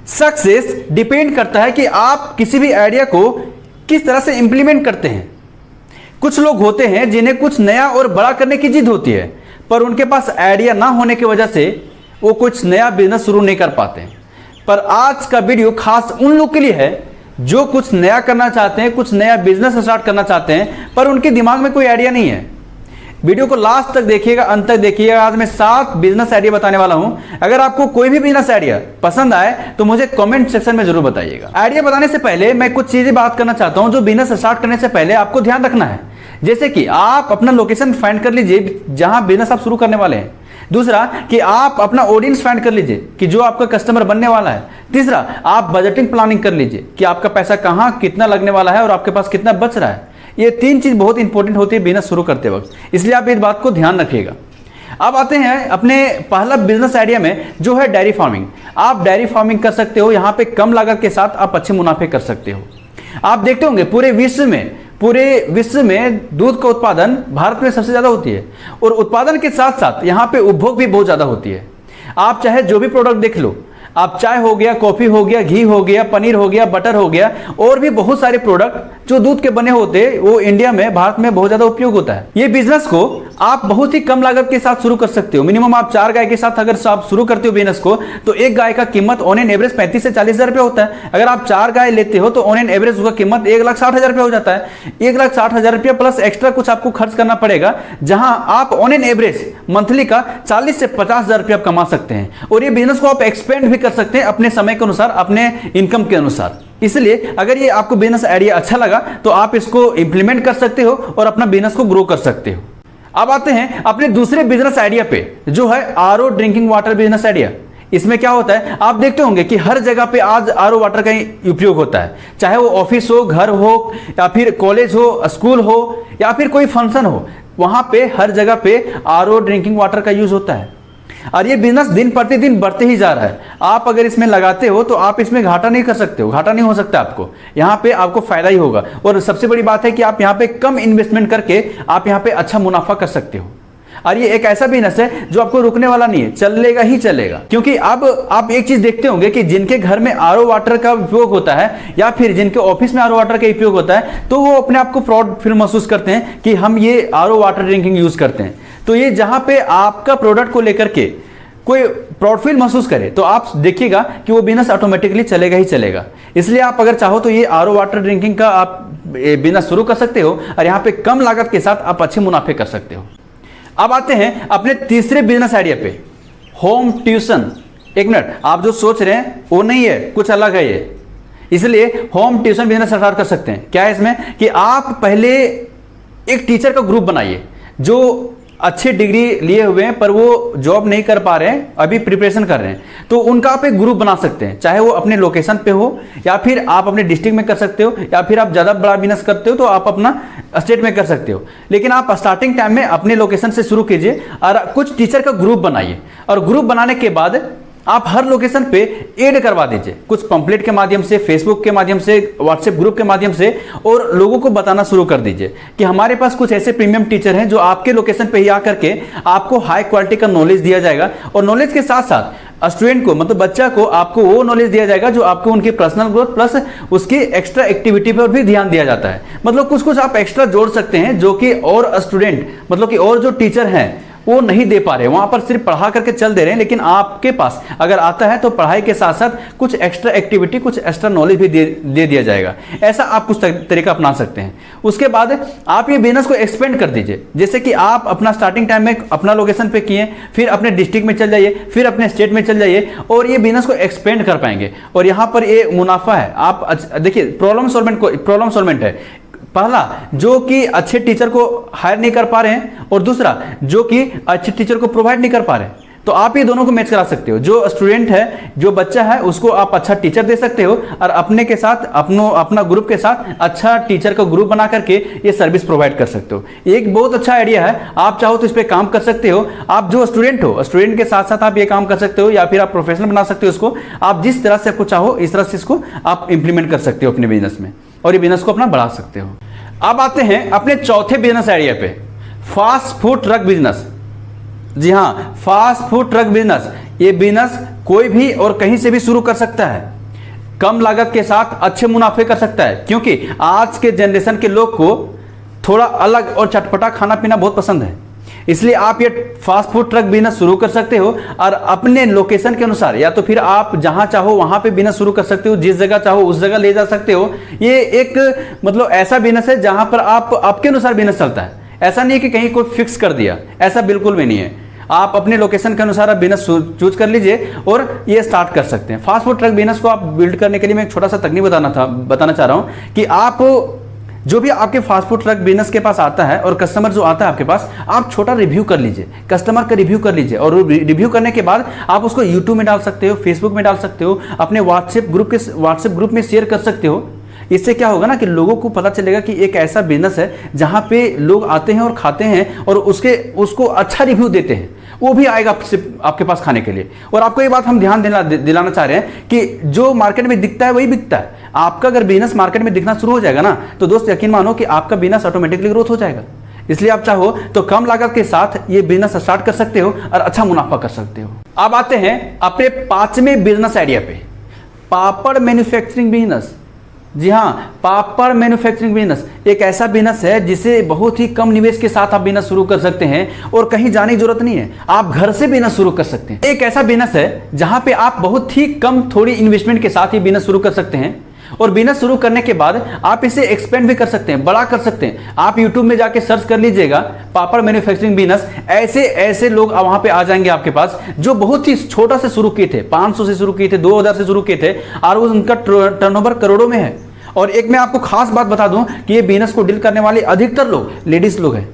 Success depend करता है कि आप किसी भी आइडिया को किस तरह से इंप्लीमेंट करते हैं। कुछ लोग होते हैं जिन्हें कुछ नया और बड़ा करने की जिद होती है, पर उनके पास आइडिया ना होने की वजह से वो कुछ नया बिजनेस शुरू नहीं कर पाते हैं। पर आज का वीडियो खास उन लोग के लिए है जो कुछ नया करना चाहते हैं, कुछ नया बिजनेस स्टार्ट करना चाहते हैं, पर उनके दिमाग में कोई आइडिया नहीं है। वीडियो को लास्ट तक देखिएगा, अंत तक देखिएगा। आज मैं 7 बिजनेस आइडिया बताने वाला हूं। अगर आपको कोई भी बिजनेस आइडिया पसंद आए तो मुझे कमेंट सेक्शन में जरूर बताइएगा। आइडिया बताने से पहले मैं कुछ चीजें बात करना चाहता हूं जो बिजनेस स्टार्ट करने से पहले आपको ध्यान रखना है। जैसे कि आप अपना लोकेशन फाइंड कर लीजिए जहां बिजनेस आप शुरू करने वाले हैं। दूसरा कि आप अपना ऑडियंस फाइंड कर लीजिए कि जो आपका कस्टमर बनने वाला है। तीसरा, आप बजटिंग प्लानिंग कर लीजिए कि आपका पैसा कहां कितना लगने वाला है और आपके पास कितना बच रहा है। ये 3 चीज बहुत इंपॉर्टेंट होती है बिजनेस शुरू करते वक्त, इसलिए आप इस बात को ध्यान रखिएगा। अब आते हैं अपने पहला बिजनेस आइडिया में, जो है डेयरी फार्मिंग। आप डेयरी फार्मिंग कर सकते हो, यहाँ पे कम लागत के साथ आप अच्छे मुनाफे कर सकते हो। आप देखते होंगे पूरे विश्व में दूध का उत्पादन भारत में सबसे ज्यादा होती है, और उत्पादन के साथ साथ यहाँ पे उपभोग भी बहुत ज्यादा होती है। आप चाहे जो भी प्रोडक्ट देख लो, आप चाय हो गया, कॉफी हो गया, घी हो गया, पनीर हो गया, बटर हो गया, और भी बहुत सारे प्रोडक्ट जो दूध के बने होते हैं वो इंडिया में, भारत में बहुत ज्यादा उपयोग होता है। ये बिजनेस को आप बहुत ही कम लागत के साथ शुरू कर सकते हो। मिनिमम आप 4 गाय के साथ अगर आप शुरू करते हो बिजनेस को, तो एक गाय का कीमत ऑन एन एवरेज 35 से 40 हजार रुपया होता है। अगर आप 4 गाय लेते हो तो ऑन एन एवरेज उसका कीमत 1,60,000 रुपया हो जाता है। 1,60,000 रुपया प्लस एक्स्ट्रा कुछ आपको खर्च करना पड़ेगा, जहां आप ऑन एन एवरेज मंथली का 40 से 50,000 रुपया आप कमा सकते हैं। और ये बिजनेस को आप एक्सपेंड भी कर सकते हैं अपने समय के अनुसार, अपने इनकम के अनुसार। इसलिए अगर ये आपको बिजनेस आइडिया अच्छा लगा तो आप इसको इंप्लीमेंट कर सकते हो और अपना बिजनेस को ग्रो कर सकते हो। अब आते हैं अपने दूसरे बिजनेस आइडिया पे, जो है RO drinking water business idea. इसमें क्या होता है, आप देखते होंगे कि हर जगह पे आज आरओ वाटर का उपयोग होता है, चाहे वो ऑफिस हो, घर हो, या फिर कॉलेज हो, स्कूल हो, या फिर कोई फंक्शन हो, वहां पे हर जगह पे आरओ ड्रिंकिंग वाटर का यूज होता है। और ये बिजनेस दिन प्रतिदिन बढ़ते ही जा रहा है। आप अगर इसमें लगाते हो तो आप इसमें घाटा नहीं कर सकते हो, घाटा नहीं हो सकता आपको, यहाँ पे आपको फायदा ही होगा। और सबसे बड़ी बात है कि आप यहाँ पे कम इन्वेस्टमेंट करके आप यहाँ पे अच्छा मुनाफा कर सकते हो। और ये एक ऐसा बिजनेस है जो आपको रुकने वाला नहीं है, चलेगा ही चलेगा। क्योंकि अब आप एक चीज देखते होंगे कि जिनके घर में आरओ वाटर का उपयोग होता है, या फिर जिनके ऑफिस में आरओ वाटर का उपयोग होता है, तो वो अपने आप को प्राउड फील महसूस करते हैं कि हम ये आरओ वाटर ड्रिंकिंग यूज करते हैं। तो ये जहां पे आपका प्रोडक्ट को लेकर के कोई प्राउड फील महसूस करे, तो आप देखिएगा कि वो बिजनेस ऑटोमेटिकली चलेगा ही चलेगा। इसलिए आप अगर चाहो तो ये आरओ वाटर ड्रिंकिंग का आप बिजनेस शुरू कर सकते हो, और यहाँ पे कम लागत के साथ आप अच्छे मुनाफे कर सकते हो। अब आते हैं अपने तीसरे बिजनेस आइडिया पे, होम ट्यूशन। एक मिनट, आप जो सोच रहे हैं वो नहीं है, कुछ अलग है ये। इसलिए होम ट्यूशन बिजनेस स्टार्ट कर सकते हैं। क्या है इसमें कि आप पहले एक टीचर का ग्रुप बनाइए जो अच्छे डिग्री लिए हुए हैं पर वो जॉब नहीं कर पा रहे हैं, अभी प्रिपरेशन कर रहे हैं, तो उनका आप एक ग्रुप बना सकते हैं। चाहे वो अपने लोकेशन पे हो, या फिर आप अपने डिस्ट्रिक्ट में कर सकते हो, या फिर आप ज़्यादा बड़ा बिजनेस करते हो तो आप अपना स्टेट में कर सकते हो। लेकिन आप स्टार्टिंग टाइम में अपने लोकेशन से शुरू कीजिए और कुछ टीचर का ग्रुप बनाइए। और ग्रुप बनाने के बाद आप हर लोकेशन पे ऐड करवा दीजिए, कुछ पंपलेट के माध्यम से, फेसबुक के माध्यम से, व्हाट्सएप ग्रुप के माध्यम से, और लोगों को बताना शुरू कर दीजिए कि हमारे पास कुछ ऐसे प्रीमियम टीचर हैं जो आपके लोकेशन पे ही आकर के आपको हाई क्वालिटी का नॉलेज दिया जाएगा। और नॉलेज के साथ साथ स्टूडेंट को, मतलब बच्चा को, आपको वो नॉलेज दिया जाएगा जो आपको उनकी पर्सनल ग्रोथ प्लस उसकी एक्स्ट्रा एक्टिविटी पर भी ध्यान दिया जाता है। मतलब कुछ आप एक्स्ट्रा जोड़ सकते हैं जो कि और स्टूडेंट, मतलब कि और जो टीचर हैं वो नहीं दे पा रहे, वहां पर सिर्फ पढ़ा करके चल दे रहे हैं। लेकिन आपके पास अगर आता है तो पढ़ाई के साथ साथ कुछ एक्स्ट्रा एक्टिविटी, कुछ एक्स्ट्रा नॉलेज भी दे दिया जाएगा। ऐसा आप कुछ तरीका अपना सकते हैं। उसके बाद आप ये बिजनेस को एक्सपेंड कर दीजिए। जैसे कि आप अपना स्टार्टिंग टाइम में अपना लोकेशन पे किए, फिर अपने डिस्ट्रिक्ट में चल जाइए, फिर अपने स्टेट में चल जाइए, और ये बिजनेस को एक्सपेंड कर पाएंगे। और यहाँ पर ये मुनाफा है। आप देखिए, प्रॉब्लम सॉल्वमेंट है। पहला, जो कि अच्छे टीचर को हायर नहीं कर पा रहे हैं, और दूसरा जो कि अच्छे टीचर को प्रोवाइड नहीं कर पा रहे हैं। तो आप ये दोनों को मैच करा सकते हो। जो स्टूडेंट है, जो बच्चा है, उसको आप अच्छा टीचर दे सकते हो, और अपने के साथ अपना ग्रुप के साथ अच्छा टीचर का ग्रुप बना करके ये सर्विस प्रोवाइड कर सकते हो। एक बहुत अच्छा आइडिया है। आप चाहो तो इस पर काम कर सकते हो। आप जो स्टूडेंट हो, स्टूडेंट के साथ साथ आप ये काम कर सकते हो, या फिर आप प्रोफेशनल बना सकते हो इसको। आप जिस तरह से आपको चाहो इस तरह से इसको आप इंप्लीमेंट कर सकते हो अपने बिजनेस में, और ये बिजनेस को अपना बढ़ा सकते हो। अब आते हैं अपने चौथे बिजनेस आइडिया पे, फास्ट फूड ट्रक बिजनेस। जी हाँ, फास्ट फूड ट्रक बिजनेस। ये बिजनेस कोई भी और कहीं से भी शुरू कर सकता है। कम लागत के साथ अच्छे मुनाफे कर सकता है, क्योंकि आज के जनरेशन के लोग को थोड़ा अलग और चटपटा खाना पीना बहुत पसंद है। इसलिए आप ये फास्ट फूड ट्रक बिजनेस शुरू कर सकते हो और अपने लोकेशन के अनुसार, या तो फिर आप जहां चाहो वहां पे बिजनेस शुरू कर सकते हो, जिस जगह चाहो उस जगह ले जा सकते हो। ये एक मतलब ऐसा बिजनेस है जहां पर आप आपके अनुसार बिजनेस चलता है। ऐसा नहीं है कि कहीं कोई फिक्स कर दिया, ऐसा बिल्कुल भी नहीं है। आप अपने लोकेशन के अनुसार आप बिजनेस चूज कर लीजिए और ये स्टार्ट कर सकते हैं। फास्ट फूड ट्रक बिजनेस को आप बिल्ड करने के लिए मैं एक छोटा सा तकनीक बताना चाह रहा हूं कि आप जो भी आपके फास्ट फूड ट्रक बिजनेस के पास आता है और कस्टमर जो आता है आपके पास, आप छोटा रिव्यू कर लीजिए, कस्टमर का रिव्यू कर लीजिए। और रिव्यू करने के बाद आप उसको यूट्यूब में डाल सकते हो, फेसबुक में डाल सकते हो, अपने व्हाट्सएप ग्रुप में शेयर कर सकते हो। इससे क्या होगा ना कि लोगों को पता चलेगा कि एक ऐसा बिजनेस है जहां पे लोग आते हैं और खाते हैं और उसको अच्छा रिव्यू देते हैं, वो भी आएगा आपके पास खाने के लिए। और आपको ये बात हम ध्यान दिलाना चाह रहे हैं कि जो मार्केट में दिखता है वही बिकता है। आपका अगर बिजनेस मार्केट में दिखना शुरू हो जाएगा ना, तो दोस्त यकीन मानो कि आपका बिजनेस ऑटोमेटिकली ग्रोथ हो जाएगा। इसलिए आप चाहो तो कम लागत के साथ ये बिजनेस स्टार्ट कर सकते हो और अच्छा मुनाफा कर सकते हो। अब आते हैं अपने 5वें बिजनेस आइडिया पे, पापड़ मैन्युफैक्चरिंग बिजनेस। जी हाँ, पापड़ मैन्युफैक्चरिंग बिजनेस एक ऐसा बिजनेस है जिसे बहुत ही कम निवेश के साथ आप बिजनेस शुरू कर सकते हैं और कहीं जाने की जरूरत नहीं है। आप घर से बिजनेस शुरू कर सकते हैं। एक ऐसा बिजनेस है जहां पे आप बहुत ही कम थोड़ी इन्वेस्टमेंट के साथ ही बिजनेस शुरू कर सकते हैं और बिजनेस शुरू करने के बाद आप इसे एक्सपेंड भी कर सकते हैं, बड़ा कर सकते हैं। आप यूट्यूब में जाके सर्च कर लीजिएगा पापड़ मैन्युफैक्चरिंग बिजनेस, ऐसे लोग वहां पे आ जाएंगे आपके पास जो बहुत ही छोटा से शुरू किए थे, 500 से शुरू किए थे, 2000 से शुरू किए थे और उनका टर्नओवर करोड़ों में है। और एक मैं आपको खास बात बता दूं कि ये बिजनेस को डील करने वाले अधिकतर लोग लेडीज लोग हैं।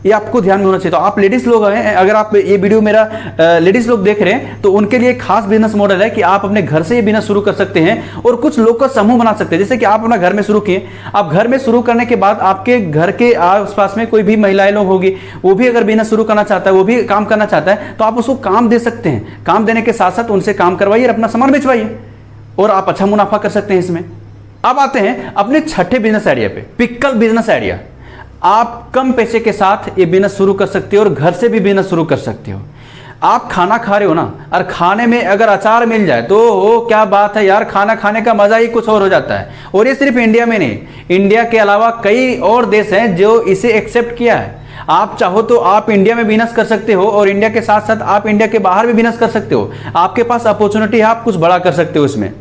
ये आपको ध्यान में होना चाहिए। तो आप लेडीज लोग हैं, अगर आप ये वीडियो मेरा लेडीज लोग देख रहे हैं तो उनके लिए खास बिजनेस मॉडल है कि आप अपने घर से ये बिजनेस शुरू कर सकते हैं और कुछ लोग का समूह बना सकते हैं। जैसे कि आप अपना घर में शुरू किए, आप घर में शुरू करने के बाद आपके घर के आसपास में कोई भी महिलाएं लोग होगी, वो भी अगर बिजनेस शुरू करना चाहता है, वो भी काम करना चाहता है, तो आप उसको काम दे सकते हैं। काम देने के साथ साथ उनसे काम करवाइए और अपना सामान बेचवाइए और आप अच्छा मुनाफा कर सकते हैं इसमें। अब आते हैं अपने 6ठे बिजनेस आइडिया पे, पिकल बिजनेस आइडिया। आप कम पैसे के साथ ये बिजनेस शुरू कर सकते हो और घर से भी बिजनेस शुरू कर सकते हो। आप खाना खा रहे हो ना, और खाने में अगर अचार मिल जाए तो क्या बात है यार, खाना खाने का मजा ही कुछ और हो जाता है। और ये सिर्फ इंडिया में नहीं, इंडिया के अलावा कई और देश हैं जो इसे एक्सेप्ट किया है। आप चाहो तो आप इंडिया में बिजनेस कर सकते हो और इंडिया के साथ साथ आप इंडिया के बाहर भी बिजनेस कर सकते हो। आपके पास अपॉर्चुनिटी है, आप कुछ बड़ा कर सकते हो इसमें।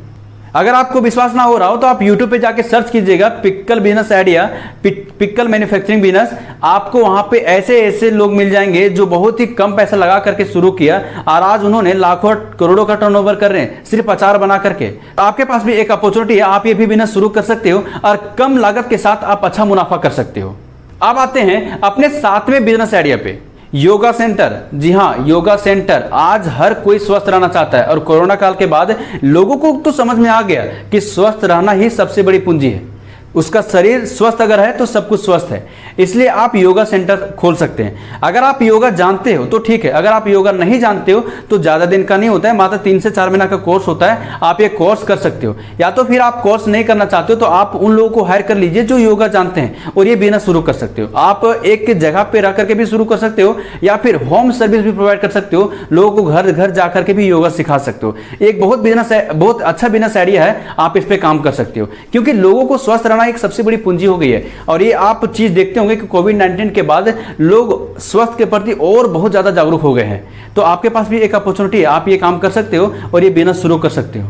अगर आपको विश्वास ना हो रहा हो तो आप YouTube पे जाके सर्च कीजिएगा pickle business idea, pickle manufacturing business. आपको वहां पे ऐसे लोग मिल जाएंगे जो बहुत ही कम पैसा लगा करके शुरू किया और आज उन्होंने लाखों करोड़ों का टर्नओवर कर रहे हैं सिर्फ अचार बना करके। आपके पास भी एक अपॉर्चुनिटी है, आप ये भी बिजनेस शुरू कर सकते हो और कम लागत के साथ आप अच्छा मुनाफा कर सकते हो। अब आते हैं अपने 7वें बिजनेस आइडिया पे, योगा सेंटर। जी हाँ, योगा सेंटर। आज हर कोई स्वस्थ रहना चाहता है और कोरोना काल के बाद लोगों को तो समझ में आ गया कि स्वस्थ रहना ही सबसे बड़ी पूंजी है। उसका शरीर स्वस्थ अगर है तो सब कुछ स्वस्थ है। इसलिए आप योगा सेंटर खोल सकते हैं। अगर आप योगा जानते हो तो ठीक है, अगर आप योगा नहीं जानते हो तो ज़्यादा दिन का नहीं होता है, मात्र 3 से 4 महीना का कोर्स होता है। आप ये कोर्स कर सकते हो, या तो फिर आप कोर्स नहीं करना चाहते हो तो आप उन लोगों को हायर कर लीजिए जो योगा जानते हैं और ये बिजनेस शुरू कर सकते हो। आप एक जगह पे रह करके भी शुरू कर सकते हो या फिर होम सर्विस भी प्रोवाइड कर सकते हो, लोगों को घर घर जा करके भी योगा सिखा सकते हो। एक बहुत अच्छा बिजनेस आइडिया है, आप इस पर काम कर सकते हो क्योंकि लोगों को स्वस्थ रहना एक सबसे बड़ी पूंजी हो गई है। और ये आप चीज देखते होंगे कि कोविड-19 के बाद लोग स्वास्थ्य के प्रति और बहुत ज्यादा जागरूक हो गए हैं। तो आपके पास भी एक अपॉर्चुनिटी है, आप ये काम कर सकते हो और ये बिजनेस शुरू कर सकते हो।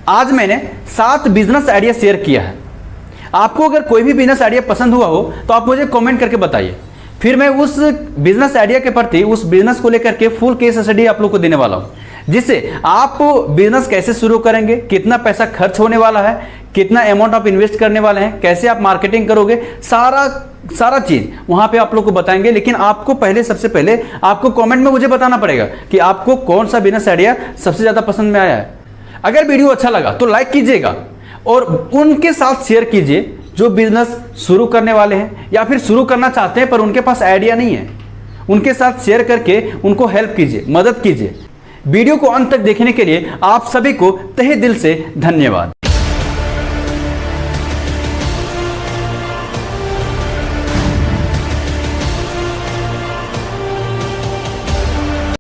आज मैंने 7 बिजनेस आइडिया शेयर किया है। आपको अगर कोई भी बिजनेस आइडिया पसंद हुआ हो तो आप मुझे कमेंट करके बताइए, फिर मैं उस बिजनेस आइडिया के प्रति, उस बिजनेस को लेकर के फुल केस स्टडी आप लोग को देने वाला हूं, जिससे आप बिजनेस कैसे शुरू करेंगे, कितना पैसा खर्च होने वाला है, कितना अमाउंट आप इन्वेस्ट करने वाले हैं, कैसे आप मार्केटिंग करोगे, सारा चीज वहां पे आप लोग को बताएंगे। लेकिन आपको सबसे पहले आपको कमेंट में मुझे बताना पड़ेगा कि आपको कौन सा बिजनेस आइडिया सबसे ज्यादा पसंद में आया है। अगर वीडियो अच्छा लगा तो लाइक कीजिएगा और उनके साथ शेयर कीजिए जो बिजनेस शुरू करने वाले हैं या फिर शुरू करना चाहते हैं पर उनके पास आइडिया नहीं है। उनके साथ शेयर करके उनको हेल्प कीजिए, मदद कीजिए। वीडियो को अंत तक देखने के लिए आप सभी को तहे दिल से धन्यवाद।